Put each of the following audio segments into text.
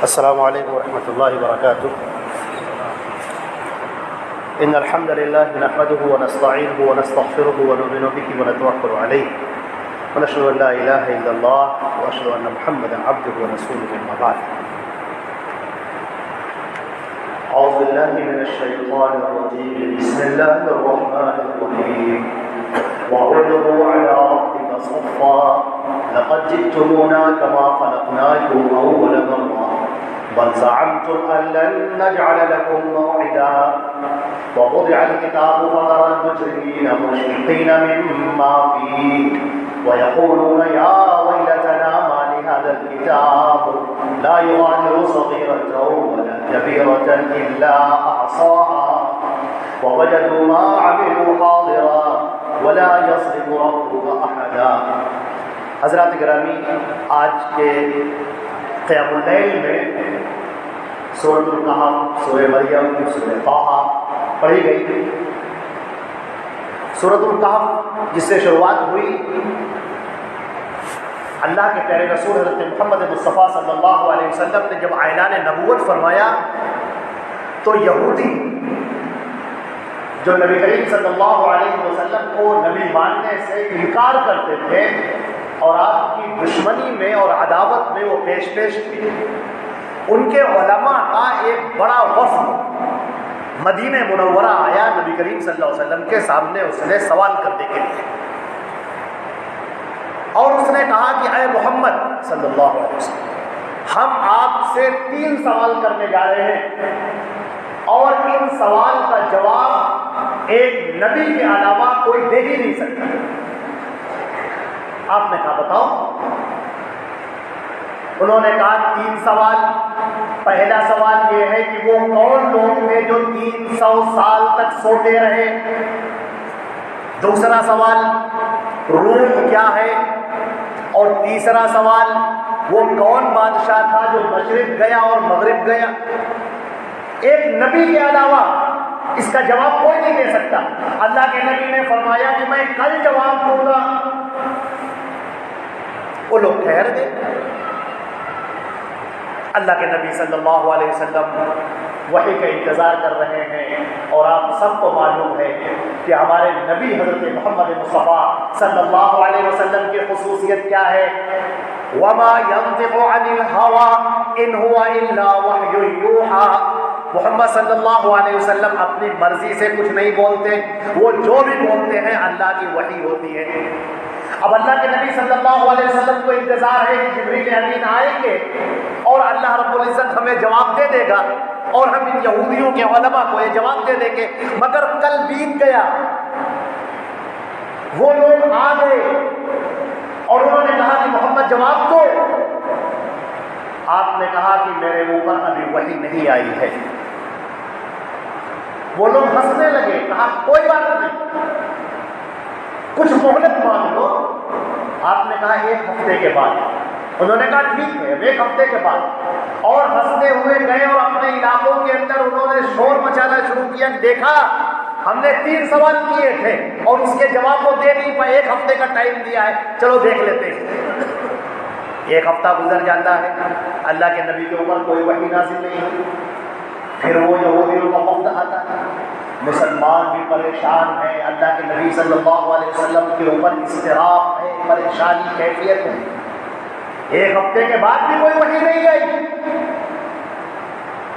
السلام علیکم ورحمۃ اللہ وبرکاتہ. ان الحمد للہ نحمده ونستعینه ونستغفره ونؤمن به ونتوکل علیہ ونشهد ان لا الہ الا اللہ واشهد ان محمدا عبده ورسوله. اما بعد. اعوذ باللہ من الشیطان الرجیم. بسم اللہ الرحمن الرحیم. وعرضوا على ربك صفا لقد جئتمونا كما خلقناكم اول مرة بل زعمتم أن لن نجعل لكم موعدا ووضع الكتاب فترى المجرمين مشفقين مما فيه ويقولون يا ويلتنا ما لهذا الكتاب لا يغادر صغيرة ولا كبيرة إلا أحصاها ووجدوا ما عملوا حاضرا ولا يظلم ربك أحدا. حضرات گرامی، آج کے قیام اللیل میں سورۃ الکہف، سورہ مریم، سورہ طٰہٰ پڑھی گئی. سورۃ الکہف جس سے شروعات ہوئی، اللہ کے پیارے رسول حضرت محمد مصطفیٰ صلی اللہ علیہ وسلم نے جب اعلان نبوت فرمایا تو یہودی جو نبی کریم صلی اللہ علیہ وسلم کو نبی ماننے سے انکار کرتے تھے اور آپ کی دشمنی میں اور عداوت میں وہ پیش تھے، ان کے علماء کا ایک بڑا وفد مدینہ منورہ آیا نبی کریم صلی اللہ علیہ وسلم کے سامنے. اس نے سوال کرنے کے لیے، اور اس نے کہا کہ اے محمد صلی اللہ علیہ وسلم، ہم آپ سے 3 سوال کرنے جا رہے ہیں اور ان سوال کا جواب ایک نبی کے علاوہ کوئی دے ہی نہیں سکتا. آپ نے کہا بتاؤ. انہوں نے کہا 3 سوال. پہلا سوال یہ ہے کہ وہ کون لوگ تھے جو 300 سال تک سوتے رہے. دوسرا سوال روم کیا ہے. اور تیسرا سوال وہ کون بادشاہ تھا جو مشرق گیا اور مغرب گیا. ایک نبی کے علاوہ اس کا جواب کوئی نہیں دے سکتا. اللہ کے نبی نے فرمایا کہ میں کل جواب دوں گا. وہ لوگ ٹھہر گئے. اللہ کے نبی صلی اللہ علیہ وسلم وحی کا انتظار کر رہے ہیں، اور آپ سب کو معلوم ہے کہ ہمارے نبی حضرت محمد مصطفیٰ صلی اللہ علیہ وسلم کی خصوصیت کیا ہے. وما ينطق عن الهوى ان هو الا وحی یوحى. محمد صلی اللہ علیہ وسلم اپنی مرضی سے کچھ نہیں بولتے، وہ جو بھی بولتے ہیں اللہ کی وحی ہوتی ہے. اب اللہ کے نبی صلی اللہ علیہ وسلم کو انتظار ہے کہ جبریل امین آئیں گے اور اللہ رب العزت ہمیں جواب دے دے گا، اور ہم ان یہودیوں کے علماء کو یہ جواب دے دیں گے. مگر کل بیت گیا، وہ لوگ آ گئے اور انہوں نے کہا کہ محمد جواب دو. آپ نے کہا کہ میرے اوپر ابھی وحی نہیں آئی ہے. وہ لوگ ہنسنے لگے. کہا کوئی بات نہیں، کچھ مہلت مانگ لو. آپ نے کہا 1 ہفتے کے بعد. انہوں نے کہا ٹھیک ہے، 1 ہفتے کے بعد. اور ہنستے ہوئے گئے اور اپنے علاقوں کے اندر انہوں نے شور مچانا شروع کیا. دیکھا ہم نے 3 سوال کیے تھے اور اس کے جواب کو دے نہیں پائے. 1 ہفتے کا ٹائم دیا ہے، چلو دیکھ لیتے ہیں. 1 ہفتہ گزر جاتا ہے، اللہ کے نبی کے اوپر کوئی وحی نازل نہیں ہوتی. پھر وہ یہودیوں کا وفد آتا ہے. مسلمان بھی پریشان ہیں، اللہ کے نبی صلی اللہ علیہ وسلم کے اوپر اضطراب ہے، پریشانی، کیفیت ہے. 1 ہفتے کے بعد بھی کوئی وحی نہیں آئی.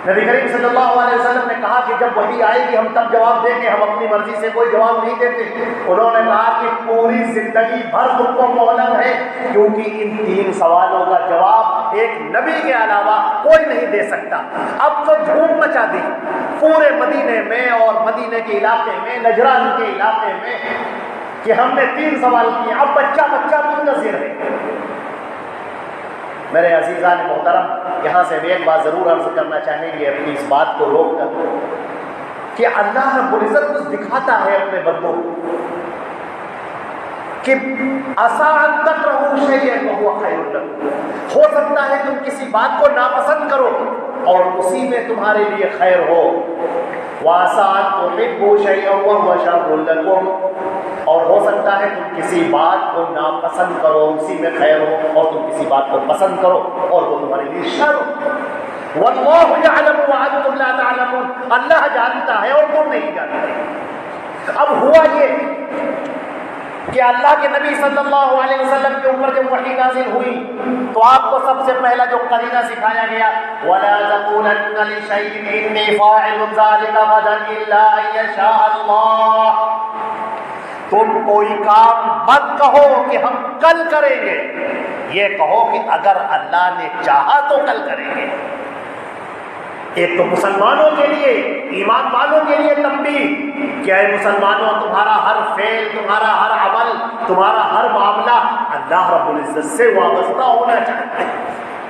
نبی کریم صلی اللہ علیہ وسلم نے کہا کہ جب وحی آئے گی ہم تب جواب دیں گے، ہم اپنی مرضی سے کوئی جواب نہیں دیتے. انہوں نے کہا کہ پوری زندگی بھر تم کو مہلت ہے، کیونکہ ان 3 سوالوں کا جواب ایک نبی کے علاوہ کوئی نہیں دے سکتا. اب تو دھوم مچا دی پورے مدینے میں اور مدینے کے علاقے میں، نجران کے علاقے میں، کہ ہم نے 3 سوال کیے. اب بچہ منتظر ہے. میرے عزیزان محترم، یہاں سے ایک بات ضرور عرض کرنا چاہیں گے اپنی اس بات کو روک کر، کہ اللہ رب العزت کچھ دکھاتا ہے اپنے بندوں کو کہ عسیٰ ان تکرہوا شیئا وہو خیر لکم. ہو سکتا ہے تم کسی بات کو ناپسند کرو اور اسی میں تمہارے لیے خیر ہو. وعسیٰ ان تحبوا شیئا وہو شر لکم. اور ہو سکتا ہے تم کسی بات کو ناپسند کرو، اسی میں خیر ہو، اور تم کسی بات کو پسند کرو اور وہ تمہارے لیے شر ہو. واللہ یعلم وانتم لا تعلمون، اللہ جانتا ہے اور تم نہیں جانتے۔ اب ہوا یہ کہ اللہ کے نبی صلی اللہ علیہ وسلم کے اوپر جب وحی نازل ہوئی تو آپ کو سب سے پہلا جو قرینہ سکھایا گیا وَلَا تَقُولَنَّ لِشَيْءٍ إِنِّي فَاعِلٌ ذَلِكَ غَدًا إِلَّا أَن يَشَاءَ اللَّهُ، تم کوئی کام مت کہو کہ ہم کل کریں گے، یہ کہو کہ اگر اللہ نے چاہا تو کل کریں گے۔ ایک تو مسلمانوں کے لیے، ایمان والوں کے لیے تنبیہ کہ اے مسلمانوں، تمہارا ہر فعل، تمہارا ہر عمل، تمہارا ہر معاملہ اللہ رب العزت سے وابستہ ہونا چاہیے،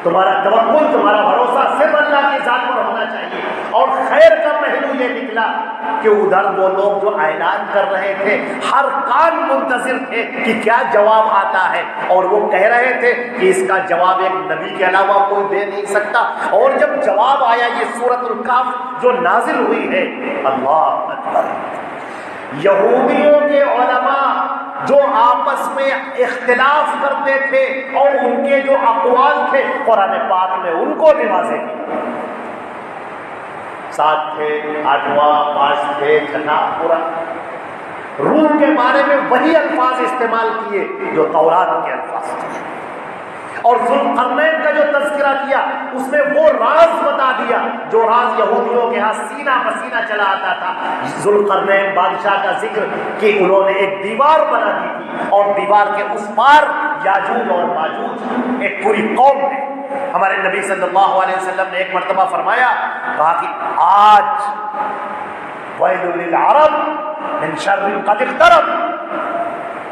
تمہارا توکل، تمہارا بھروسہ صرف اللہ کی ذات پر ہونا چاہیے۔ اور خیر کا پہلو یہ نکلا کہ ادھر وہ لوگ جو اعلان کر رہے تھے ہر کان منتظر تھے کہ کیا جواب آتا ہے، اور وہ کہہ رہے تھے کہ اس کا جواب ایک نبی کے علاوہ کوئی دے نہیں سکتا۔ اور جب جواب آیا یہ سورۃ الکہف جو نازل ہوئی ہے، اللہ اکبر، یہودیوں کے علماء جو آپس میں اختلاف کرتے تھے اور ان کے جو اقوال تھے قرآن پاک نے ان کو بھی واضح کیا۔ 7 تھے، 8واں، 5 تھے، 6 پورا روح کے بارے میں وہی الفاظ استعمال کیے جو تورات کے الفاظ تھے، اور ذوالقرنین کا جو تذکرہ کیا اس میں وہ راز بتا دیا جو راز یہودیوں کے ہاں سینہ بسینہ چلا آتا تھا۔ ذوالقرنین بادشاہ کا ذکر کہ انہوں نے ایک دیوار بنا دی تھی اور دیوار کے اس پار یاجوج اور ماجوج ایک پوری قوم ہے۔ ہمارے نبی صلی اللہ علیہ وسلم نے ایک مرتبہ فرمایا، کہا کہ آج ویل للعرب من شر قد اقترب،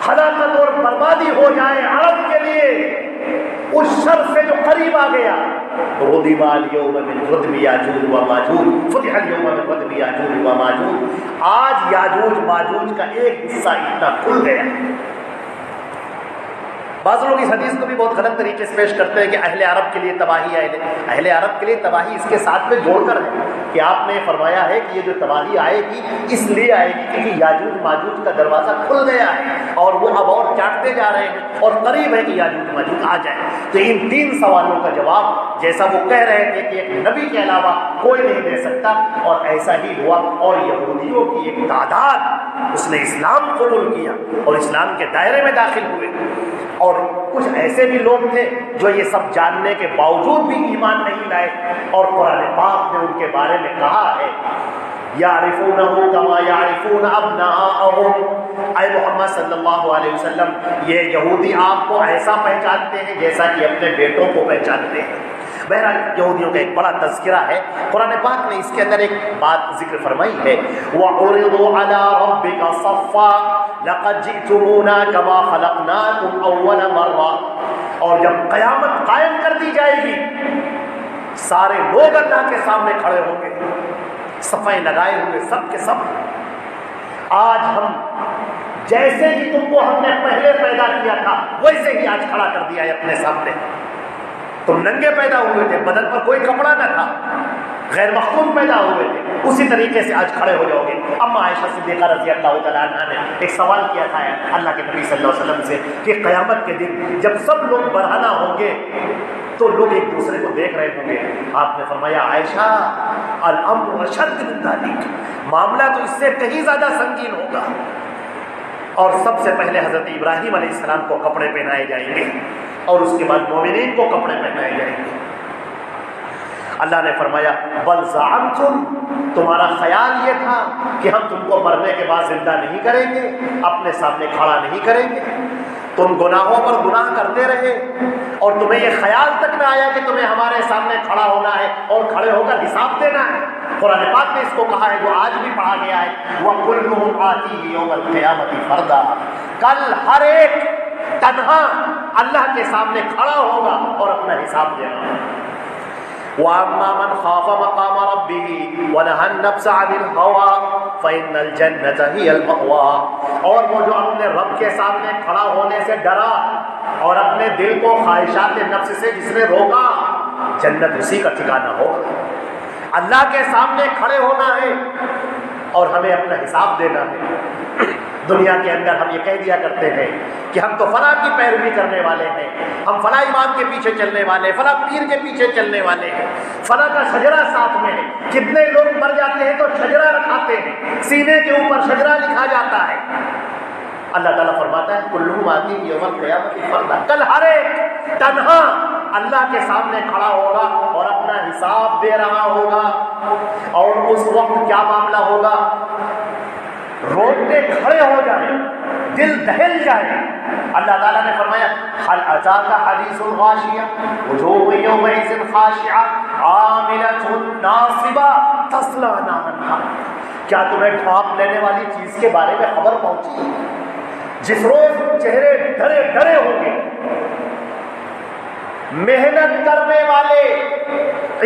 ہلاکت اور بربادی ہو جائے عرب کے لیے اس شر سے جو قریب آ گیا۔ ردم اليوم من ردم یاجوج و ماجوج فتح اليوم من ردم یاجوج و ماجوج، آج یاجوج ماجوج کا ایک حصہ اتنا کھل گیا۔ بعض لوگ اس حدیث کو بھی بہت غلط طریقے سے پیش کرتے ہیں کہ اہل عرب کے لیے تباہی آئے، اہل عرب کے لیے تباہی اس کے ساتھ میں جوڑ کر ہے کہ آپ نے فرمایا ہے کہ یہ جو تباہی آئے گی اس لیے آئے گی کیونکہ یاجوج ماجوج کا دروازہ کھل گیا ہے اور وہ اب اور چاٹتے جا رہے ہیں اور قریب ہے کہ یاجوج ماجوج آ جائے۔ تو ان 3 سوالوں کا جواب جیسا وہ کہہ رہے تھے کہ ایک نبی کے علاوہ کوئی نہیں دے سکتا، اور ایسا ہی ہوا، اور یہودیوں کی ایک تعداد اس نے اسلام قبول کیا اور اسلام کے دائرے میں داخل ہوئے، اور کچھ ایسے بھی لوگ تھے جو یہ سب جاننے کے باوجود بھی ایمان نہیں لائے، اور قرآن پاک نے ان کے بارے میں کہا ہے یعرفونہ کما یعرفون ابناءہم، اے محمد صلی اللہ علیہ وسلم یہ یہودی آپ کو ایسا پہچانتے ہیں جیسا کہ اپنے بیٹوں کو پہچانتے ہیں۔ بہرحال یہودیوں کا ایک بڑا تذکرہ ہے، قرآن پاک نے اس کے اندر ایک بات ذکر فرمائی ہے وَعُرِضُوا عَلَىٰ رَبِّكَ صَفًّا لَقَدْ جِئْتُمُونَا كَمَا خَلَقْنَاكُمْ أَوَّلَ مَرَّةٍ، اور جب قیامت قائم کر دی جائے گی سارے لوگ اللہ کے سامنے کھڑے ہوں گے، صفیں لگائے ہوئے سب کے سب، آج ہم جیسے ہی تم کو ہم نے پہلے پیدا کیا تھا ویسے ہی آج کھڑا کر دیا ہے اپنے سامنے۔ تم ننگے پیدا ہوئے تھے، بدن پر کوئی کپڑا نہ تھا، غیر مختون پیدا ہوئے تھے، اسی طریقے سے آج کھڑے ہو جاؤ گے۔ اما عائشہ صدیقہ رضی اللہ تعالیٰ عنہ نے ایک سوال کیا تھا اللہ کے نبی صلی اللہ علیہ وسلم سے کہ قیامت کے دن جب سب لوگ برہنہ ہوں گے تو لوگ ایک دوسرے کو دیکھ رہے ہوں گے، آپ نے فرمایا عائشہ الامر اشد من ذلک، معاملہ تو اس سے کہیں زیادہ سنگین ہوگا، اور سب سے پہلے حضرت ابراہیم علیہ السلام کو کپڑے پہنائے جائیں گے اور اس کے بعد مومنین کو کپڑے پہنائے جائیں گے۔ اللہ نے فرمایا بل زعمتم، تمہارا خیال یہ تھا کہ ہم تم کو مرنے کے بعد زندہ نہیں کریں گے، اپنے سامنے کھڑا نہیں کریں گے، تم گناہوں پر گناہ کرتے رہے اور تمہیں یہ خیال تک نہ آیا کہ تمہیں ہمارے سامنے کھڑا ہونا ہے اور کھڑے ہو کر حساب دینا ہے۔ قرآن پاک نے اس کو کہا ہے جو آج بھی پڑھا گیا ہے وَكُلُّهُمْ آتِيهِ يَوْمَ الْقِيَامَةِ فَرْدًا، کل ہر ایک تنہا اللہ کے سامنے کھڑا ہوگا اور اپنا حساب دینا ہے۔ وَأَمَّا مَنْ خَافَ مَقَامَ رَبِّهِ وَنَهَى النَّفْسَ عَنِ الْهَوَىٰ فَإِنَّ الْجَنَّةَ هِيَ الْمَأْوَىٰ، اور وہ جو اپنے رب کے سامنے کھڑا ہونے سے ڈرا اور اپنے دل کو خواہشات نفس سے جس نے روکا، جنت اسی کا ٹھکانہ ہوگا۔ اللہ کے سامنے کھڑے ہونا ہے اور ہمیں اپنا حساب دینا ہے۔ دنیا کے اندر ہم یہ کہہ دیا کرتے ہیں کہ ہم تو فلاں کی پیروی کرنے والے ہیں، ہم فلاں امام کے پیچھے چلنے والے ہیں، فلاں پیر کے پیچھے چلنے والے ہیں، فلاں کا شجرہ ساتھ میں ہے۔ کتنے لوگ مر جاتے ہیں تو شجرہ رکھاتے ہیں، سینے کے اوپر شجرہ لکھا جاتا ہے۔ اللہ تعالیٰ فرماتا ہے کلہم آتی یوم القیامت فردا، کل ہر ایک تنہا اللہ کے سامنے کھڑا ہوگا اور اپنا حساب دے رہا ہوگا، اور اس وقت کیا معاملہ ہوگا؟ روٹے کھڑے ہو جائیں، دل دہل جائے۔ اللہ تعالیٰ نے فرمایا هل أتاك حديث الغاشية وجوه يومئذ خاشعة عاملة ناصبة تصلى نارا حامية، کیا تمہیں ڈھانپ لینے والی چیز کے بارے میں خبر پہنچی جس روز چہرے ڈرے ڈرے ہوں گے؟ محنت کرنے والے،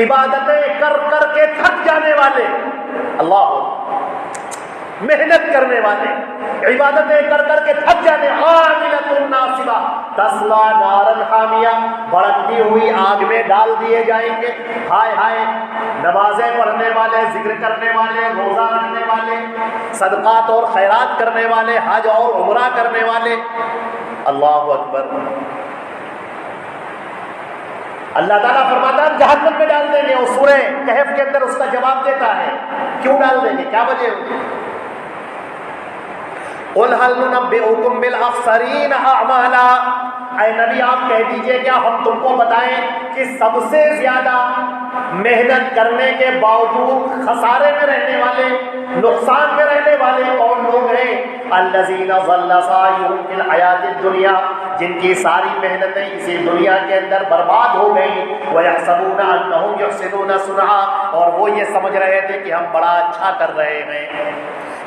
عبادتیں کر کر کے تھک جانے والے، اللہ محنت کرنے والے، عبادتیں کر کر کے تھک جانے، عاملۃ ناصبہ تصلیٰ نارا حامیہ، بھڑکتی ہوئی آگ میں ڈال دیے جائیں گے۔ ہائے ہائے، نمازیں پڑھنے والے، ذکر کرنے والے، روزہ رکھنے والے، صدقات اور خیرات کرنے والے، حج اور عمرہ کرنے والے، اللہ اکبر۔ اللہ تعالیٰ فرماتا ہے جہنم میں ڈال دیں گے، اور سورہ کہف کے اندر اس کا جواب دیتا ہے کیوں ڈال دیں گے، کیا وجہ ہوگی؟ قُلْ هَلْ نُنَبِّئُكُمْ بِالْأَخْسَرِينَ أَعْمَالًا، اے نبی آپ کہہ دیجئے کیا ہم تم کو بتائیں کہ سب سے زیادہ محنت کرنے کے باوجود خسارے میں رہنے والے، نقصان میں رہنے والے کون لوگ ہیں؟ الَّذِينَ ضَلَّ سَعْيُهُمْ فِي الْحَيَاةِ الدُّنْيَا، جن کی ساری محنتیں اسی دنیا کے اندر برباد ہو گئی، وَيَحْسَبُونَ أَنَّهُمْ يُحْسِنُونَ صُنْعًا، اور وہ یہ سمجھ رہے تھے کہ ہم بڑا اچھا کر رہے ہیں۔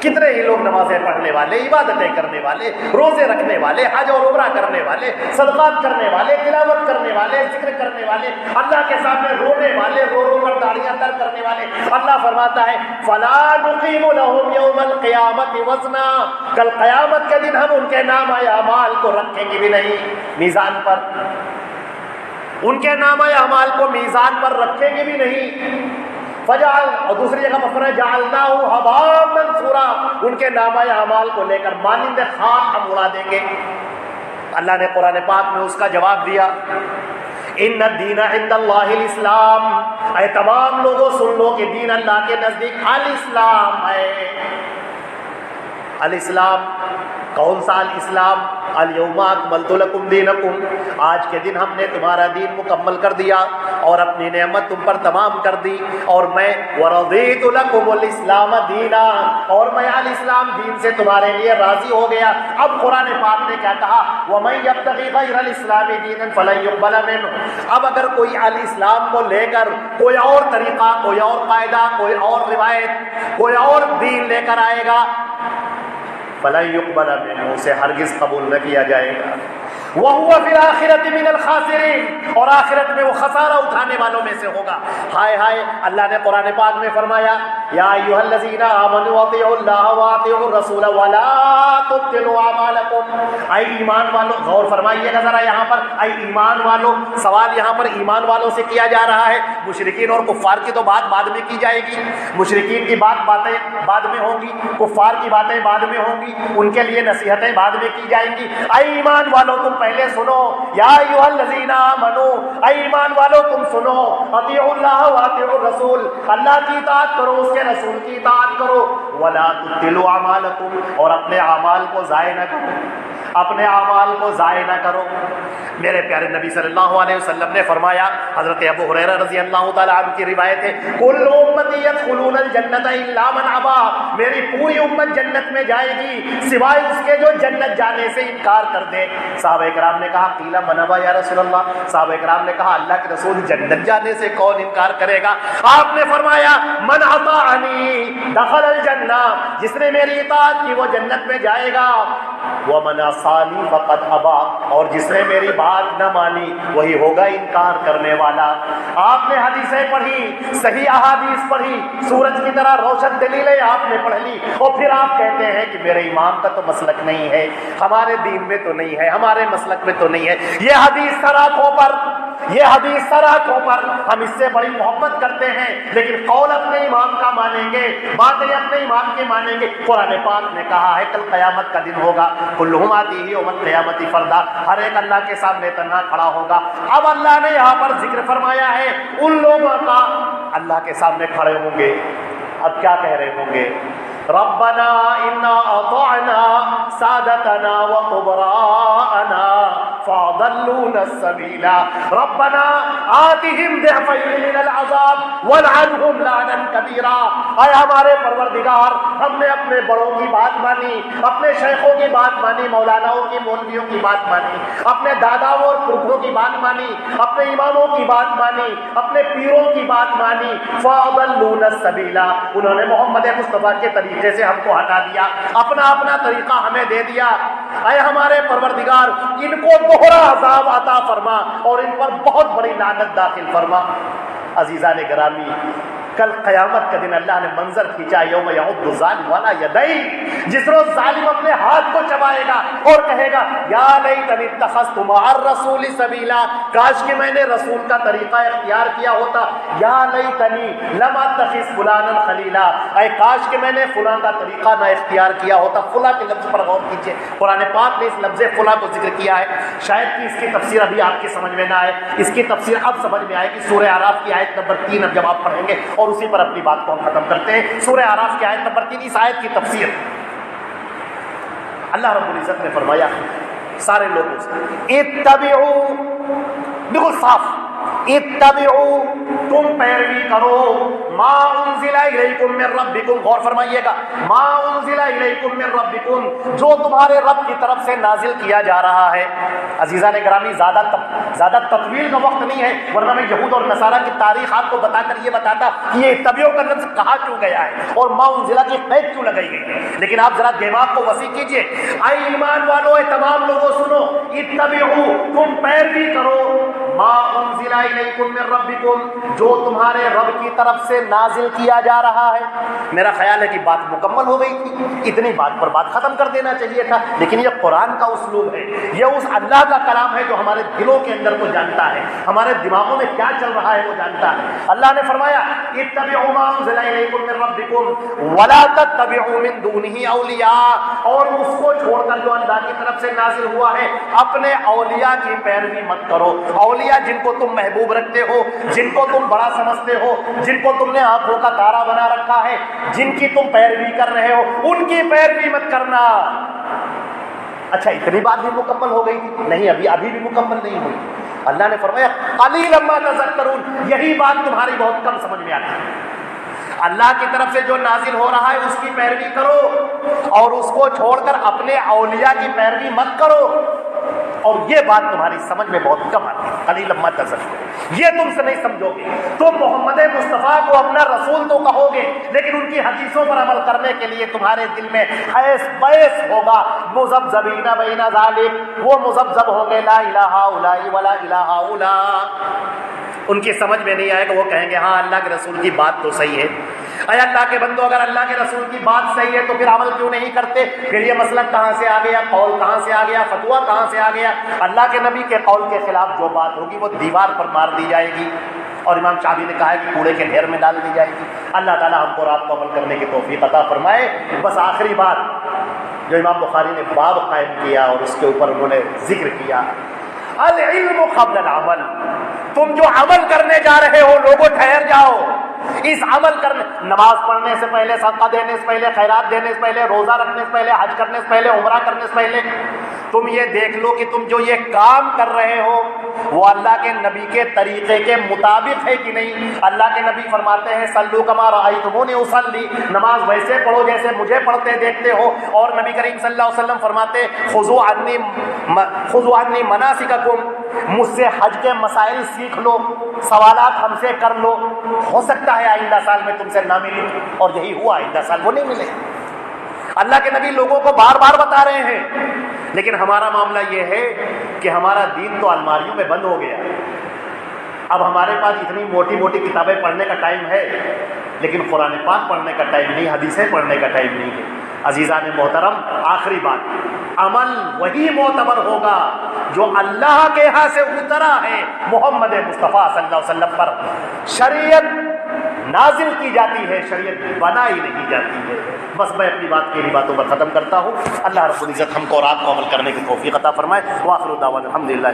کتنے ہی لوگ نمازیں پڑھنے والے، عبادتیں کرنے والے، روزے رکھنے والے، حج اور عمرہ کرنے والے، صدقات کرنے والے، تلاوت کرنے والے، ذکر کرنے والے، اللہ کے سامنے رونے والے، رو رو کر داڑیاں تر کرنے والے۔ اللہ فرماتا ہے فَلَا نُقِيمُ لَهُمْ يَوْمَ الْقِيَامَةِ وَزْنًا، کل قیامت کے دن ہم ان کے نامۂ اعمال کو رکھیں گے بھی نہیں میزان پر، ان کے نامۂ اعمال کو میزان پر رکھیں گے بھی نہیں۔ فجعل، اور دوسری جگہ مفرد ہے جعلناہ ھباء منثورا، ان کے نامۂ اعمال کو لے کر مانند خاک ہم اڑا دیں گے۔ اللہ نے قرآن پاک میں اس کا جواب دیا ان الدین عند اللہ الاسلام، اے تمام لوگوں سن لو کہ دین اللہ کے نزدیک الاسلام ہے۔ الاسلام کون سا الاسلام؟ الیوم اکملت لکم دینکم، آج کے دن ہم نے تمہارا دین مکمل کر دیا اور اپنی نعمت تم پر تمام کر دی، اور میں ورضیت لکم الاسلام دینا، اور میں الاسلام دین سے تمہارے لیے راضی ہو گیا۔ اب قرآن پاک نے کیا کہا؟ ومن یبتغی غیر الاسلام دینا فلن یقبل منہ، اب اگر کوئی الاسلام کو لے کر کوئی اور طریقہ، کوئی اور قاعدہ، کوئی اور روایت، کوئی اور دین لے کر آئے گا، فَلَن يُقْبَلَ مِنْهُ، اسے ہرگز قبول نہ کیا جائے گا۔ وَهُوَ فِي الْآخِرَةِ مِنَ الْخَاسِرِينَ، اور آخرت میں وہ خسارہ اٹھانے والوں میں سے ہوگا۔ ہائے ہائے، اللہ نے قرآن پاک میں فرمایا یا ایھا الذین آمنوا اطیعوا اللہ واطیعوا الرسول ولا تبطلوا اعمالکم، اے ایمان والو، غور فرمائیے گا ذرا یہاں پر، اے ایمان والو، سوال یہاں پر ایمان والوں سے کیا جا رہا ہے۔ مشرکین اور کفار کی تو بات بعد میں کی جائے گی، مشرکین کی باتیں بعد میں ہوں گی، کفار کی باتیں بعد میں ہوں گی، ان کے لیے نصیحتیں بعد میں کی جائیں گی۔ اے ایمان والو تم پہلے سنو، یا ایھا الذین آمنوا، اے ایمان والو تم سنو، اطیعوا اللہ واطیعوا الرسول، اللہ کی اطاعت کرو، اس کے رسول کی اطاعت کرو، ولا تبطلوا اعمالکم، اور اپنے اعمال کو ضائع نہ کرو، اپنے اعمال کو ضائع نہ کرو۔ میرے پیارے نبی صلی اللہ علیہ وسلم نے فرمایا، حضرت ابو ہریرہ رضی اللہ تعالیٰ عنہ کی روایت ہے، کل امتی یدخلون الجنۃ الا من ابا، میری پوری امت جنت میں جائے گی سوائے اس کے جو جنت جانے سے انکار کر دے۔ صحابہ کرام نے کہا قیل من ابا یا رسول اللہ، صحابہ کرام نے کہا اللہ کے رسول جنت جانے سے کون انکار کرے گا؟ آپ نے فرمایا من اطاعنی دخل الجنہ، جس نے میری اطاعت کی وہ جنت میں جائے گا، ومن عصانی فقد ابا، اور جس نے میری بات نہ مانی وہی ہوگا انکار کرنے والا۔ آپ نے حدیثیں پڑھی، صحیح احادیث پڑھی، سورج کی طرح روشن دلیلیں آپ نے پڑھ لی، اور پھر آپ کہتے ہیں کہ میرے امام کا تو مسلک نہیں ہے، ہمارے دین میں تو نہیں ہے، ہمارے مسلک میں تو نہیں ہے۔ یہ حدیث سر آنکھوں پر یہ حدیث سراحوں پر ہم اس سے بڑی محبت کرتے ہیں، لیکن قول اپنے امام کا مانیں گے، باتیں اپنے امام کی مانیں گے۔ قرآن پاک نے کہا ہے کل قیامت کا دن ہوگا، کلہم آتیہ یوم القیامۃ فردا، ہر ایک اللہ کے سامنے تنہا کھڑا ہوگا۔ اب اللہ نے یہاں پر ذکر فرمایا ہے ان لوگوں کا اللہ کے سامنے کھڑے ہوں گے، اب کیا کہہ رہے ہوں گے؟ ربنا انا اطعنا سادتنا وكبراءنا فاضلونا السبيل ربنا آتهم ضعفين من العذاب والعنهم لعنا كبيرا۔ اے ہمارے پروردگار، ہم نے اپنے بڑوں کی بات مانی، اپنے شیخوں کی بات مانی، مولاناؤں کی مولویوں کی بات مانی، اپنے داداؤں اور پرکھوں کی بات مانی، اپنے اماموں کی بات مانی، اپنے پیروں کی بات مانی، فاضلونا السبيل، انہوں نے محمد مصطفیٰ کے طریقے سے ہم کو ہٹا دیا، اپنا اپنا طریقہ ہمیں دے دیا۔ اے ہمارے پروردگار، ان کو دوہرا عذاب عطا فرما اور ان پر بہت بڑی لعنت داخل فرما۔ عزیزان گرامی، کل قیامت کا دن اللہ نے منظر کھینچا، یوم یعض الظالم علی یدیہ، جس روز ظالم اپنے ہاتھ کو چبائے گا اور کہے گا یا لیتنی اتخذت مع الرسول سبیلا، کاش کہ میں نے رسول کا طریقہ اختیار کیا ہوتا، یا لیتنی لم اتخذ فلانا خلیلا، اے کاش کہ میں نے فلاں کا طریقہ نہ اختیار کیا ہوتا۔ فلاں کے لفظ پر غور کیجئے، قرآن پاک نے اس لفظ فلاں کو ذکر کیا ہے، شاید کہ اس کی تفسیر ابھی آپ کی سمجھ میں نہ آئے، اس کی تفسیر اب سمجھ میں آئے کہ سورہ اعراف کی آیت نمبر 3 اب جب آپ پڑھیں گے اور اسی پر اپنی بات کو ہم ختم کرتے ہیں۔ سورہ اعراف کی آیت نمبر 3، اس آیت کی تفسیر اللہ رب العزت نے فرمایا سارے لوگوں سے اتبعوا، بالکل صاف، اتبعوا، تم پیروی کرو، ما انزل الیکم من ربکم، غور فرمائیے گا، ما انزل الیکم من ربکم، جو تمہارے رب کی طرف سے نازل کیا جا رہا ہے۔ عزیزان گرامی، زیادہ تطویل کا وقت نہیں ہے، ورنہ میں یہود اور نصارہ کی تاریخ آپ کو بتا کر یہ بتاتا کہ یہ اتبعوا کا لفظ کہاں کیوں گیا ہے اور ما انزل کی قید کیوں لگائی گئی ہے، لیکن آپ ذرا دماغ کو وسیع کیجئے۔ اے ایمان والو، اے تمام لوگوں سنو، اتبعوا، تم پیروی کرو، ما انزل الیکم من ربکم، جو تمہارے رب کی طرف سے نازل کیا جا رہا ہے۔ میرا خیال ہے کہ بات مکمل ہو گئی تھی، اتنی بات پر بات ختم کر دینا چاہیے تھا، لیکن یہ قرآن کا اسلوب ہے، یہ اس اللہ کا کلام ہے جو ہمارے دلوں کے اندر کو جانتا ہے، ہمارے دماغوں میں کیا چل رہا ہے وہ جانتا ہے۔ اللہ نے فرمایا اتبعوا ما انزل الیکم من ربکم ولا تتبعوا من دونہ اولیاء، اور اس کو چھوڑ کر جو اللہ کی طرف سے نازل ہوا ہے اپنے اولیاء کی پیروی مت کرو۔ اولیاء جن کو تم محبوب رکھتے ہو، جن کو تم بڑا سمجھتے ہو، جن کو تم نے آنکھوں کا تارا بنا رکھا ہے، جن کی تم پیروی کر رہے ہو، ان کی پیروی مت کرنا۔ اچھا، اتنی بات بھی مکمل ہو گئی تھی؟ نہیں، ابھی بھی مکمل نہیں ہوئی۔ اللہ نے فرمایا قلیلا ما تذکرون، یہی بات تمہاری بہت کم سمجھ میں آتی ہے۔ اللہ کی طرف سے جو نازل ہو رہا ہے اس کی پیروی کرو اور اس کو چھوڑ کر اپنے اولیاء کی پیروی مت کرو، اور یہ بات تمہاری سمجھ میں بہت کم آتی ہے۔ قلیلا ما تذکرون، یہ تم سے نہیں سمجھو گے۔ تم محمد مصطفیٰ کو اپنا رسول تو کہو گے، لیکن ان کی حدیثوں پر عمل کرنے کے لیے تمہارے دل میں حیث بیس ہوگا، مذبذبین بین ذالک، وہ مذبذب ہوں گے، لا الہ الا ولا الہ الا، ان کی سمجھ میں نہیں آئے گا، وہ کہیں گے ہاں اللہ کے رسول کی بات تو صحیح ہے۔ اے اللہ کے بندو، اگر اللہ کے رسول کی بات صحیح ہے تو پھر عمل کیوں نہیں کرتے؟ پھر یہ مسئلہ کہاں سے آ گیا، قول کہاں سے آ گیا، فتویٰ کہاں سے آ گیا؟ اللہ کے نبی کے قول کے خلاف جو بات ہوگی وہ دیوار پر مار دی جائے گی، اور امام شافعی نے کہا ہے کہ کوڑے کے ڈھیر میں ڈال دی جائے گی۔ اللہ تعالیٰ ہم کو رات کو عمل کرنے کی توفیق عطا فرمائے۔ بس آخری بات جو امام بخاری نے باب قائم کیا اور اس کے اوپر انہوں نے ذکر کیا، العلم قبل العمل، تم جو عمل کرنے جا رہے ہو لوگوں ٹھہر جاؤ، اس عمل کرنے، نماز پڑھنے سے پہلے، صدقہ دینے سے پہلے، خیرات دینے سے پہلے، روزہ رکھنے سے پہلے، حج کرنے سے پہلے، عمرہ کرنے سے پہلے تم یہ دیکھ لو کہ تم جو یہ کام کر رہے ہو وہ اللہ کے نبی کے طریقے کے مطابق ہے کہ نہیں۔ اللہ کے نبی فرماتے ہیں صلو کما رأیتمونی اصلی، نماز ویسے پڑھو جیسے مجھے پڑھتے دیکھتے ہو، اور نبی کریم صلی اللہ علیہ وسلم فرماتے خذوا عنی مناسککم، مجھ سے حج کے مسائل سیکھ لو، سوالات ہم سے کر لو، ہو سکتا ہے آئندہ سال میں تم سے نہ ملی، اور یہی ہوا، آئندہ سال وہ نہیں ملے۔ اللہ کے نبی لوگوں کو بار بار بتا رہے ہیں، لیکن ہمارا معاملہ یہ ہے کہ ہمارا دین تو الماریوں میں بند ہو گیا۔ اب ہمارے پاس اتنی موٹی موٹی کتابیں پڑھنے کا ٹائم ہے، لیکن قرآن پاک پڑھنے کا ٹائم نہیں، حدیثیں پڑھنے کا ٹائم نہیں ہے۔ عزیزان محترم، آخری بات، عمل وہی معتبر ہوگا جو اللہ کے ہاں سے اترا ہے محمد مصطفیٰ صلی اللہ علیہ وسلم پر۔ شریعت نازل کی جاتی ہے، شریعت بنائی نہیں جاتی ہے۔ بس میں اپنی بات کی باتوں پر ختم کرتا ہوں۔ اللہ رب العزت ہم کو اور آپ کو عمل کرنے کی توفیق عطا فرمائے۔ وآخر دعوانا الحمدللہ۔